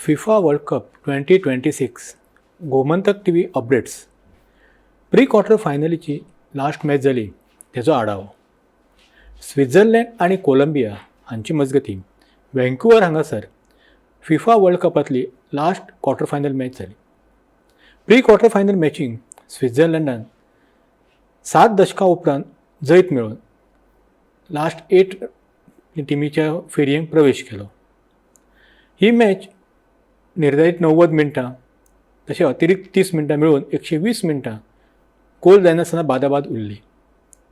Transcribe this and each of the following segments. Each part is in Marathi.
FIFA world cup 2026 Gomantak T V updates. Pre quarter फायनलीची लास्ट मॅच जाली तेजो आढावो. स्वित्झर्लंड आणि कोलंबिया हांची मजगतीं व्हँकुवर हांगासर फिफा वर्ल्ड कपांतली लास्ट क्वार्टर फायनल मॅच जाली. प्री क्वार्टर फायनल मॅचींक स्वित्झर्लंडान 7 दशकां उपरांत जैत मेळोवन लास्ट 8 टिमीच्या फेरयेक प्रवेश केलो. ही मॅच निर्धारीत 90 मिनटां तशें अतिरिक्त 30 मिनटां मेळून 120 मिनटां गोल जायनासतना बादाबाद उरली.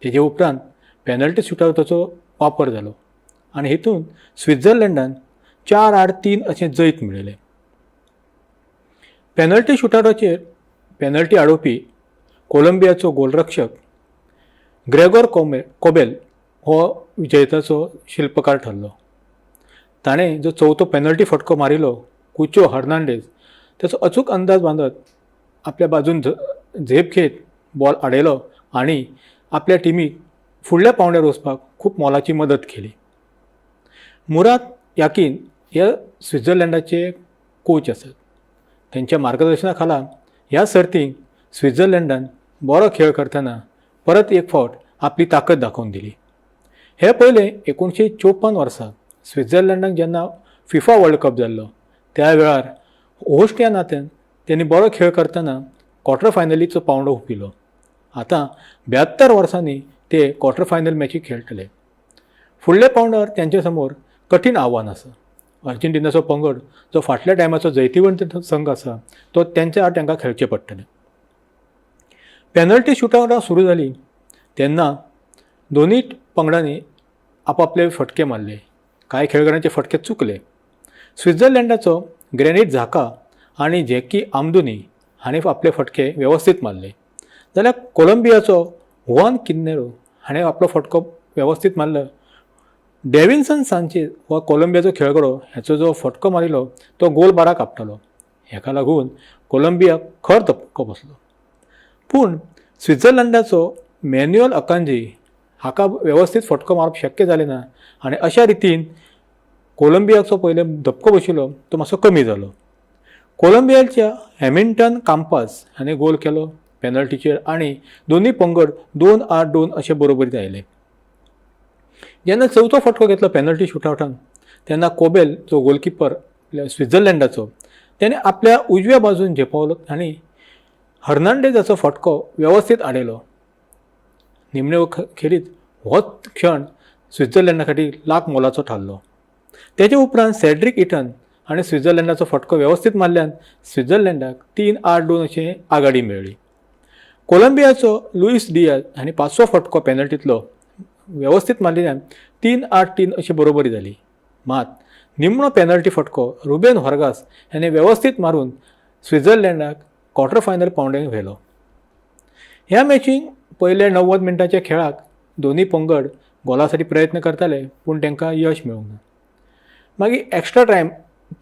तेजे उपरांत पॅनल्टी शूटआउटाचो वापर जालो आनी हेतून स्वित्झर्लंडान 4-3 अशें जैत मेळयलें. पॅनल्टी शूटआउटाचेर पॅनल्टी आडोवपी कोलंबियाचो गोलरक्षक ग्रेगोर कोबेल हो विजयताचो शिल्पकार ठरलो. ताणें जो चवथो पॅनल्टी फटको मारिलो कुचो हर्नांडेज ताचो अचूक अंदाज बांदत आपल्या बाजून झेप घेत बॉल आडयलो आनी आपल्या टिमीक फुडल्या पावंड्यार वचपाक खूब मोलाची मदत केली. मुराद याकीन हे स्वित्झर्लंडाचे कोच आसात. तांच्या मार्गदर्शना खाला ह्या सर्तीक स्वित्झर्लंडान बरो खेळ करतना परत एक फावट आपली ताकद दाखोवन दिली. हे पयलें 1954 वर्सा स्वित्झर्लंडाक जेन्ना फिफा वर्ल्ड कप जाल्लो त्या वेळार होस्ट ह्या नात्यान त्यांनी बरो खेळ करतना क्वार्टर फायनलीचो पावंडो हुपिलो. आतां 72 वर्सांनी ते क्वार्टर फायनल मॅची खेळटले. फुडल्या पावंडार त्यांचे समोर कठीण आव्हान आसा. अर्जेंटिनाचो पंगड जो फाटल्या टायमाचो जैतिवंत संघ आसा तो त्यांच्या आड तांकां खेळचें पडटलें. पॅनल्टी शूटआउटां सुरू जाली तेन्ना दोनूय पंगडांनी आपापले फटके मारले. कांय खेळगड्यांचे फटके चुकले. स्वित्झर्लंडाचो ग्रॅनिट झाका आनी जॅकी आमदुनी हाणें आपले फटके वेवस्थीत मारले जाल्यार कोलंबियाचो हुआन किन्नेरो हाणें आपलो फटको वेवस्थीत मारलो. डेविन्सन सांचेज हो कोलंबियाचो खेळगडो हाचो जो फटको मारिलो तो गोल बाराक आपटलो. हेका लागून कोलंबियाक खर धपको बसलो. पूण स्वित्झर्लंडाचो मॅन्युअल अकांजी हाका वेवस्थीत फटको मारप शक्य जालें ना आनी अशा रितीन कोलंबियाचो पयले धपको बशिल्लो तो मातसो कमी जालो. कोलंबियाच्या हॅमिल्टन कांपास हाणें गोल केलो पॅनल्टीचेर आनी दोनूय पंगड 2-2 अशे बरोबरीत आयले. जेन्ना चवथो फटको घेतलो पॅनल्टी शूटआउटान तेन्ना कोबेल जो गोलकीपर स्वित्झर्लंडाचो त्याने आपल्या उजव्या बाजून झेपावलो आनी हर्नांडेजाचो फटको वेवस्थीत आडयलो. निमणे खेरीत होच क्षण स्वित्झर्लंडा खातीर लाख मोलाचो थारलो. तेजे उपरांत सेड्रिक इटन हाणें स्वित्झर्लंडाचो फटको वेवस्थीत मारल्यान स्वित्झर्लंडाक 3-2 अशें आघाडी मेळ्ळी. कोलंबियाचो लुईस डियाज हाणें 5वो फटको पॅनल्टींतलो वेवस्थीत मारल्यान 3-3 अशी बरोबरी जाली. मात निमणो पॅनल्टी फटको रुबेन व्हर्गास हाणें वेवस्थीत मारून स्वित्झर्लंडाक क्वार्टर फायनल पावंड्याक व्हेलो. ह्या मॅचीक पयले 90 मिनटांच्या खेळाक दोनूय पंगड गोलासाठी प्रयत्न करताले पूण तांकां यश मेळूंक ना. मागीर एक्स्ट्रा टायम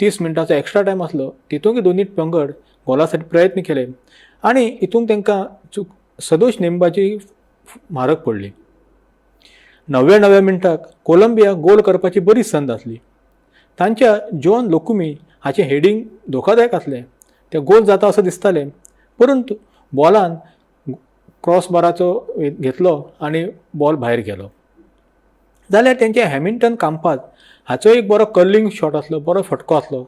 30 मिनटांचो एक्स्ट्रा टायम आसलो तितूंक दोनूय पंगड गोलासाठी प्रयत्न केले आनी हितूंक तांकां सदोश नेमबाजी म्हारग पडली. 90व्या मिनटाक कोलंबिया गोल करपाची बरी संद आसली. तांच्या जॉन लोकुमी हाचें हेडिंग धोकादायक आसलें. ते गोल जाता असो दिसतालें परंतु बॉलान क्रॉसबाराचो घेतलो आनी बॉल भायर गेलो. जाल्यार तेंचे हॅमिल्टन कांपास हाचो एक बरो कर्लिंग शॉट आसलो, बरो फटको आसलो,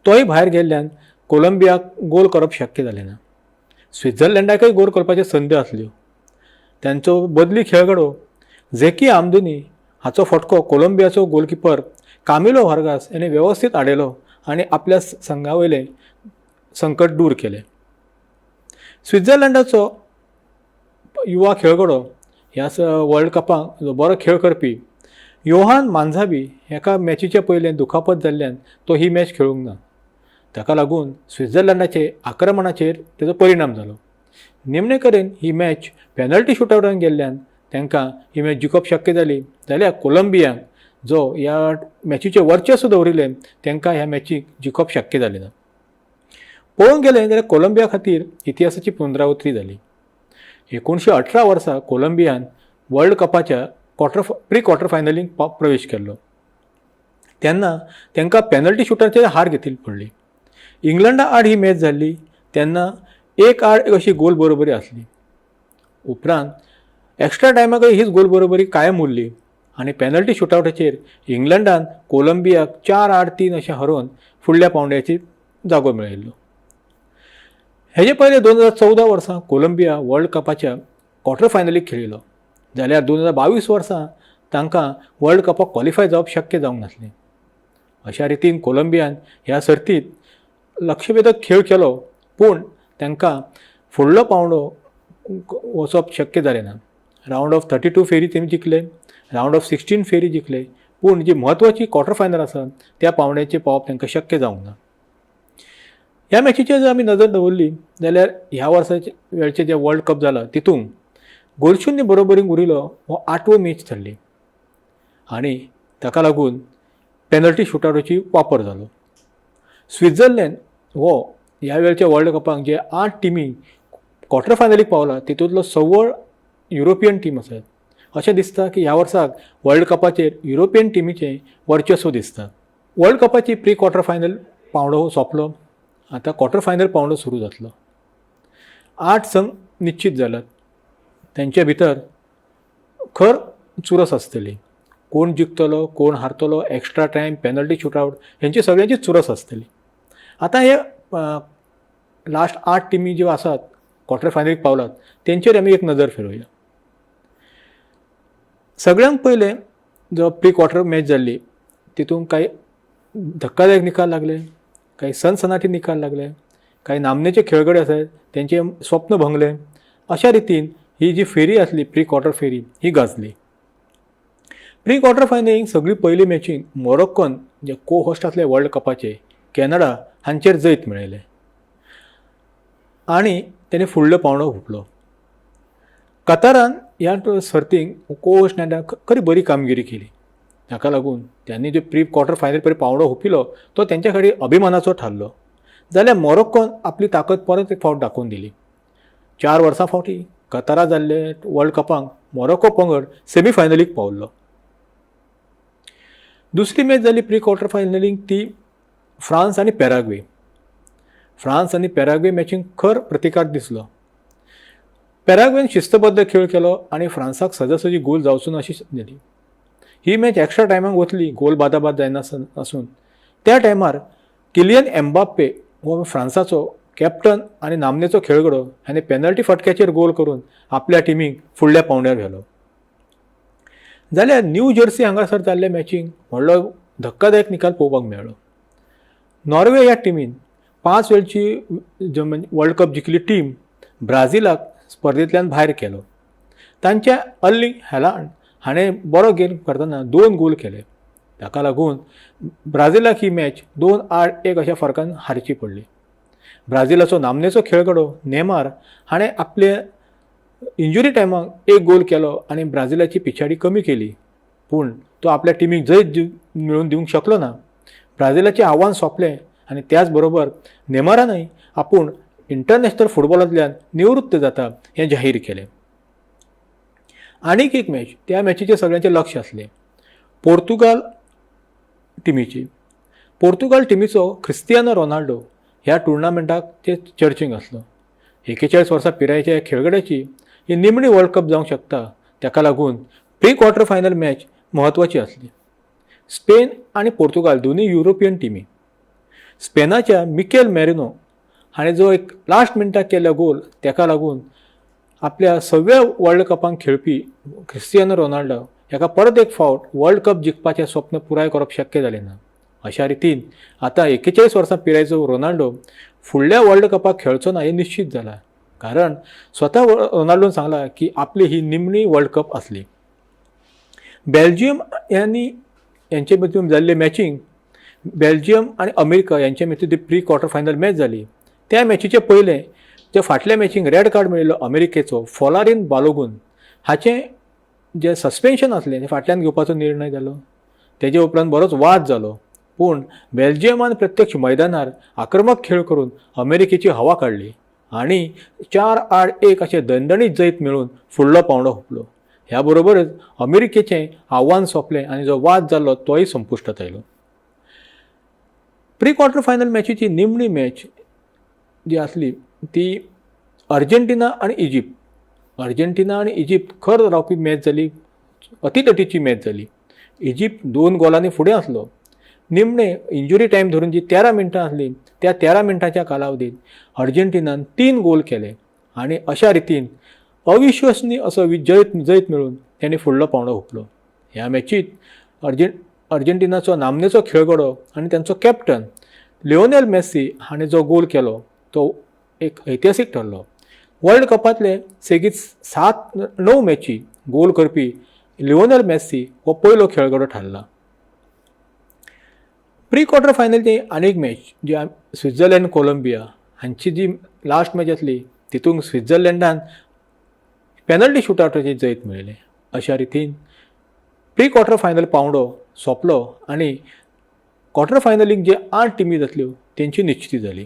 तोय भायर गेल्ल्यान कोलंबियाक गोल करप शक्य जालें ना. स्वित्झर्लंडाकय गोल करपाच्यो संदी आसल्यो. तांचो बदली खेळगडो जॅकी आमदुनी हाचो फटको कोलंबियाचो गोलकीपर कामिलो व्हर्गास हाणें वेवस्थीत आडयलो आनी आपल्या संघा वयलें संकट दूर केलें. स्वित्झर्लंडाचो युवा खेळगडो ह्या वर्ल्ड कपाक बरो खेळ करपी योहान मांझाबी हेका मॅचीच्या पयलें दुखापत जाल्ल्यान तो ही मॅच खेळूंक ना. ताका लागून स्वित्झर्लंडाचे आक्रमणाचेर तेजो परिणाम जालो. निमणे कडेन ही मॅच पॅनल्टी शूटआउटान गेल्ल्यान तांकां ही मॅच जिखप शक्य जाली जाल्यार कोलंबियाक जो ह्या मॅचीचें वर्चस्व दवरिल्लें तांकां ह्या मॅचीक जिखप शक्य जालें ना. पळोवंक गेलें जाल्यार कोलंबिया खातीर इतिहासाची पुनरावृत्ती जाली. 1918 वर्सा कोलंबियान वर्ल्ड कपाच्या प्री क्वार्टर फायनलीक प्रवेश केल्लो तेन्ना तांकां पॅनल्टी शूटाचेर हार घेतली पडली. इंग्लंडा आड ही मॅच जाल्ली तेन्ना 1-1 अशी गोल बरोबरी आसली. उपरांत एक्स्ट्रा टायमाकय हीच गोल बरोबरी कायम उरली आनी पेनल्टी शूटआवटाचेर इंग्लंडान कोलंबियाक 4-3 अशें हरोवन फुडल्या पावंड्याची जागो मेळयल्लो. हेजे पयले 2014 वर्सा कोलंबिया वर्ल्ड कपाच्या क्वॉर्टर फायनलीक खेळिल्लो, जाल्यार 2022 वर्सा तांकां वर्ल्ड कपाक क्वॉलिफाय जावप शक्य जावंक नासलें. अशा रितीन कोलंबियान ह्या सर्तींत लक्षवेधक खेळ केलो, पूण तांकां फुडलो पावंडो वचप शक्य जालें ना. रावंड ऑफ 32 फेरी तेमी जिखले, रावंड ऑफ 16 फेरी जिखले, पूण जी म्हत्वाची क्वॉर्टर फायनल आसा त्या पावंड्याचेर पावप तांकां शक्य जावंक ना. ह्या मॅचीचेर जर आमी नजर दवरली जाल्यार ह्या वर्साचे वेळचे जे वर्ल्ड कप जाला तितूंत गोलशून्य बरोबरीक उरिल्लो हो 8वो मॅच थारली आनी ताका लागून पेनल्टी शूटआउटाची वापर जालो. स्वित्झर्लंड हो ह्या वेळच्या वर्ल्ड कपाक जे 8 टिमी क्वॉर्टर फायनलीक पावला तितूंतलो 6 युरोपियन टीम आसात. अशें दिसता की ह्या वर्साक वर्ल्ड कपाचेर युरोपियन टिमीचें वर्चस्व दिसता. वर्ल्ड कपाची प्री क्वॉर्टर फायनल पावंडो सोंपलो, आतां क्वॉर्टर फायनल पावंडो सुरू जातलो. 8 संघ निश्चित जाल्यात, तेंचे भितर खर चुरस आसतली. कोण जिखतलो, कोण हारतलो, एक्स्ट्रा टायम, पेनल्टी शूटआउट हेंची सगळ्यांची चुरस आसतली. आतां हे लास्ट 8 टिमी ज्यो आसात क्वॉर्टर फायनलीक पावलात तेंचेर आमी एक नजर फिरोवया. सगळ्यांत पयलें जो प्री क्वॉर्टर मॅच जाल्ली तितूंत कांय धक्कादायक निकाल लागले, काही सनसनाटी निकाल लागले, काही नामनेचे खेळगडे आसात तेंचे स्वप्न भंगले. अशा रितीन ही जी फेरी आसली प्री क्वॉर्टर फेरी ही गाजली. प्री क्वॉर्टर फायनलीक सगळी पयली मॅचींक मोरक्कोन जे को होस्ट आसले वर्ल्ड कपाचे कॅनडा हांचेर जैत मेळयलें आनी तेणे फुडलो पावंडो हुंपलो. कतारान ह्या सर्तीक को होस्ट नेटान खरी बरी कामगिरी केली. ताका लागून त्यांनी जो प्री क्वॉर्टर फायनल पर्यंत पावंडो हुंपिलो तो तेंच्या खातीर अभिमानाचो थारलो. जाल्यार मोरक्कोन आपली ताकद परत एक फावट दाखोवन दिली. 4 वर्सां फावटी कतारा जाल्ले वर्ल्ड कपाक मोरक्को पंगड सेमी फायनलीक पावल्लो. दुसरी मॅच जाली प्री क्वॉर्टर फायनलीक ती फ्रांस आनी पॅराग्वे. फ्रांस आनी पॅराग्वे मॅचीक खर प्रतिकार दिसलो. पॅराग्वेन शिस्तबद्ध खेळ केलो आनी फ्रांसाक सजासजी गोल जावचून अशी जाली. ही मॅच एक्स्ट्रा टायमाक वतली, गोल बादाबाद जायना आसून त्या टायमार किलियन एम्बाप्पे हो फ्रांसाचो कॅप्टन आनी नामनेचो खेळगडो हाणें पेनल्टी फटक्याचेर गोल करून आपल्या टिमीक फुडल्या पावंड्यार व्हेलो. जाल्यार न्यू जर्सी हांगासर जाल्ल्या मॅचीक व्हडलो धक्कादायक निकाल पळोवपाक मेळ्ळो. नॉर्वे ह्या टिमीन 5 वेळची वर्ल्ड कप जिखली टीम ब्राझीलाक स्पर्धेंतल्यान भायर केलो. तांच्या अर्लिंग हॅलांड हाणें बरो गेम करतना 2 गोल केले. ताका लागून ब्राझीलाक ही मॅच 2-1 अशा फरकान हारची पडली. ब्राझीलाचो नामनेचो खेळगडो नेमार हाणें आपले इंजुरी टायमाक 1 गोल केलो आनी ब्राझीलाची पिछाडी कमी केली, पूण तो आपल्या टिमीक जैत मेळोवन दिवंक शकलो ना. ब्राझीलाचें आव्हान सोंपलें आनी त्याच बरोबर नेमारानय आपूण इंटरनॅशनल फुटबॉलांतल्यान निवृत्त जाता हें जाहीर केलें. आनीक एक मॅच, त्या मॅचीचेर सगळ्यांचें लक्ष आसलें पोर्तुगाल टिमीची. पोर्तुगाल टिमीचो क्रिस्टियानो रोनाल्डो ह्या टुर्नामेंटाक ते चर्चेक आसलो. 41 वर्सां पिरायेच्या खेळगड्याची ही निमणी वर्ल्ड कप जावंक शकता. ताका लागून प्री क्वॉर्टर फायनल मॅच म्हत्वाची आसली. स्पेन आनी पोर्तुगाल दोनूय युरोपियन टिमी. स्पेनाच्या मिकेल मेरिनो हाणें जो एक लास्ट मिनटाक केल्लो गोल ताका लागून आपल्या 6व्या वर्ल्ड कपांक खेळपी क्रिस्टियानो रोनाल्डो हाका परत एक फावट वर्ल्ड कप जिखपाचें स्वप्न पुराय करप शक्य जालें ना. अशा रितीन आतां 41 वर्सां पिरायेचो रोनाल्डो फुडल्या वर्ल्ड कपाक खेळचो ना हें निश्चित जालां, कारण स्वता रोनाल्डोन सांगलां की आपली ही निमणी वर्ल्ड कप आसली. बेल्जियम यांचे भितर जाल्ले मॅचीक बेल्जियम आनी अमेरिका यांचे भितर ती प्री क्वॉर्टर फायनल मॅच जाली. त्या मॅचीचे पयलें जे फाटल्या मॅचीक रेड कार्ड मेळिल्लो अमेरिकेचो फॉलारीन बालोगून हाचें जे सस्पेन्शन आसलें तें फाटल्यान घेवपाचो निर्णय जालो. तेजे उपरांत बरोच वाद जालो, पूण बेल्जियमान प्रत्यक्ष मैदानार आक्रमक खेळ करून अमेरिकेची हवा काडली आनी 4-1 अशें दणदणीत जैत मेळून फुडलो पावंडो हुंपलो. ह्या बरोबरच अमेरिकेचें आव्हान सोंपलें आनी जो वाद जाल्लो तोय संपुश्टांत आयलो. प्री क्वार्टर फायनल मॅचीची निमणी मॅच जी आसली ती अर्जेंटिना आनी इजिप्त खर रावपी मॅच जाली, अतितटीची मॅच जाली. इजिप्त 2 गोलांनी फुडें आसलो. निमणे इंजुरी टायम धरून जी 13 मिनटां आसली त्या 13 मिनटांच्या कालावधीत अर्जेंटिनान 3 गोल केले आनी अशा रितीन अविश्वसनीय असो जैत मेळून त्यांनी फुडलो पावंडो हुंपलो. ह्या मॅचीत अर्जेंटिनाचो नामनेचो खेळगडो आनी तांचो कॅप्टन लिओनेल मेस्सी हाणें जो गोल केलो तो एक ऐतिहासीक ठरलो. वर्ल्ड कपांतले सेगीत 7-9 मॅची गोल करपी लिओनेल मेस्सी हो पयलो खेळगडो थारला. प्री क्वार्टर फायनलची आनीक मॅच जी स्वित्झर्लंड कोलंबिया हांची जी लास्ट मॅच आसली तितूंत स्वित्झर्लंडान पेनल्टी शूटआउटाची जैत मेळयलें. अशा रितीन प्री क्वार्टर फायनल पावंडो सोंपलो आनी क्वार्टर फायनलीक जे 8 टिमी जातल्यो तेंची निश्चिती जाली.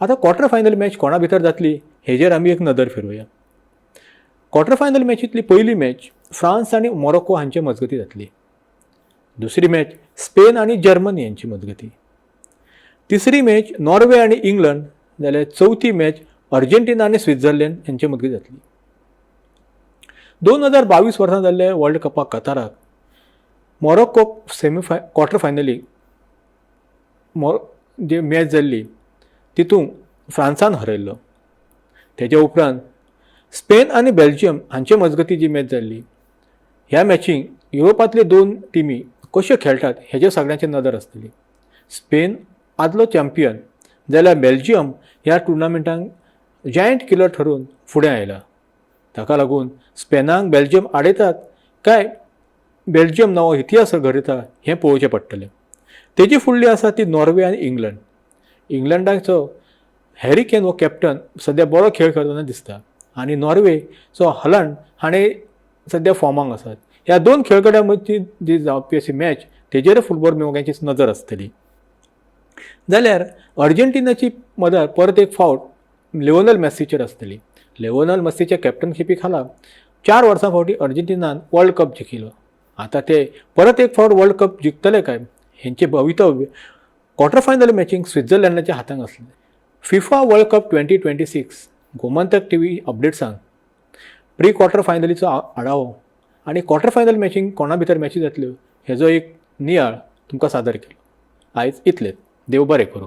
आतां क्वार्टर फायनल मॅच कोणा भितर जातली हेजेर आमी एक नदर फिरोवया. क्वार्टर फायनल मॅचींतली पयली मॅच फ्रांस आनी मोरोक्को हांचे मजगती जातली. दुसरी मॅच स्पेन आनी जर्मनी हांची मजगती. तिसरी मॅच नॉर्वे आनी इंग्लंड जाल्यार चवथी मॅच अर्जेंटिना आनी स्वित्झर्लंड हांचे मजगती जातली. 2022 वर्सा जाल्ले वर्ल्ड कपाक कताराक मोरोक्कोक क्वार्टर फायनलीक जी मॅच जाल्ली तितूंत फ्रांसान हरयल्लो. तेज्या उपरांत स्पेन आनी बेल्जियम हांचे मजगती जी मॅच जाल्ली ह्या मॅचीक युरोपांतले 2 टिमी कश्यो खेळटात हेजेर सगळ्यांची नदर आसतली. स्पेन आदलो चॅम्पियन जाल्यार बेल्जियम ह्या टुर्नामेंटाक जायंट किलर ठरून फुडें आयला. ताका लागून स्पेनाक बेल्जियम आडयतात काय बेल्जियम नवो इतिहास घडयता हें पळोवचें पडटलें. तेजी फुडली आसा ती नॉर्वे आनी इंग्लंड. इंग्लंडाचो हॅरी केन हो कॅप्टन सद्या बरो खेळ खेळटना दिसता आनी नॉर्वेचो हॉलंड हाणें सद्या फॉर्माक आसात. ह्या 2 खेळगड्यां मदची जी जावपी अशी मॅच तेजेर फुटबॉल मेळोवपाची नजर आसतली. जाल्यार अर्जेंटिनाची मदत परत एक फावट लिओनेल मेस्सीचेर आसतली. लिओनेल मेस्सीच्या कॅप्टनशिपी खाला 4 वर्सां फावटी अर्जेंटिनान वर्ल्ड कप जिखिलो. आतां ते परत एक फावट वर्ल्ड कप जिखतले काय हेंचें भवितव्य क्वार्टर फायनल मॅचीक स्वित्झर्लंडाच्या हातांत आसलें. FIFA world cup 2026 Gomantak TV अपडेट्सांत प्री क्वार्टर फायनलीचो आढावो आनी क्वार्टर फायनल मॅचीक कोणा भितर मॅची जातल्यो हेजो एक नियाळ तुमकां सादर केलो. आयज इतलेंच. देव बरें करूं.